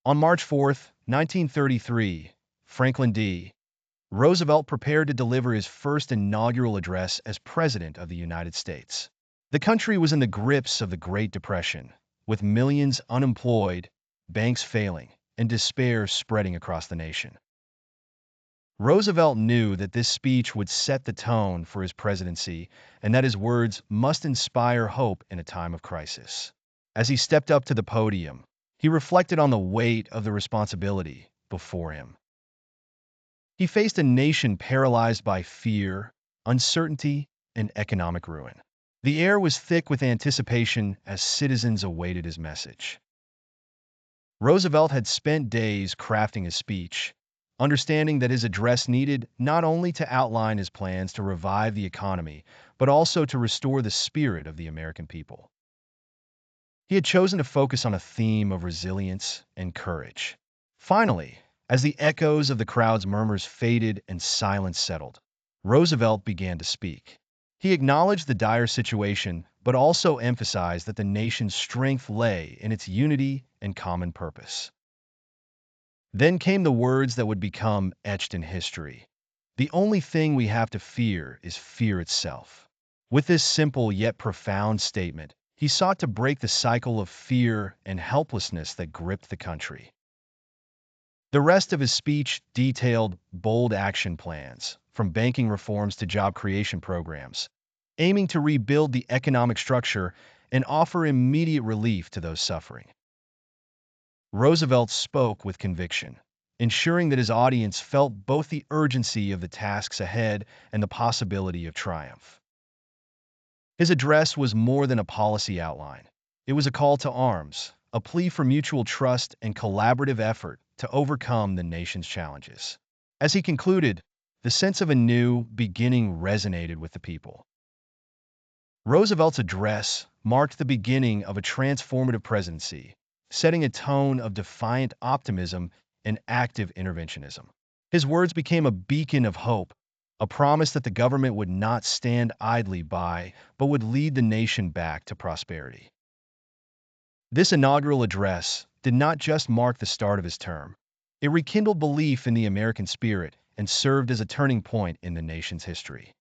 On March 4, 1933, Franklin D. Roosevelt prepared to deliver his first inaugural address as President of the United States. The country was in the grips of the Great Depression, with millions unemployed, banks failing, and despair spreading across the nation. Roosevelt knew that this speech would set the tone for his presidency and that his words must inspire hope in a time of crisis. As he stepped up to the podium, he reflected on the weight of the responsibility before him. He faced a nation paralyzed by fear, uncertainty, and economic ruin. The air was thick with anticipation as citizens awaited his message. Roosevelt had spent days crafting his speech, understanding that his address needed not only to outline his plans to revive the economy, but also to restore the spirit of the American people. He had chosen to focus on a theme of resilience and courage. Finally, as the echoes of the crowd's murmurs faded and silence settled, Roosevelt began to speak. He acknowledged the dire situation, but also emphasized that the nation's strength lay in its unity and common purpose. Then came the words that would become etched in history. The only thing we have to fear is fear itself. With this simple yet profound statement, he sought to break the cycle of fear and helplessness that gripped the country. The rest of his speech detailed bold action plans, from banking reforms to job creation programs, aiming to rebuild the economic structure and offer immediate relief to those suffering. Roosevelt spoke with conviction, ensuring that his audience felt both the urgency of the tasks ahead and the possibility of triumph. His address was more than a policy outline. It was a call to arms, a plea for mutual trust and collaborative effort to overcome the nation's challenges. As he concluded, the sense of a new beginning resonated with the people. Roosevelt's address marked the beginning of a transformative presidency, setting a tone of defiant optimism and active interventionism. His words became a beacon of hope, a promise that the government would not stand idly by, but would lead the nation back to prosperity. This inaugural address did not just mark the start of his term. It rekindled belief in the American spirit and served as a turning point in the nation's history.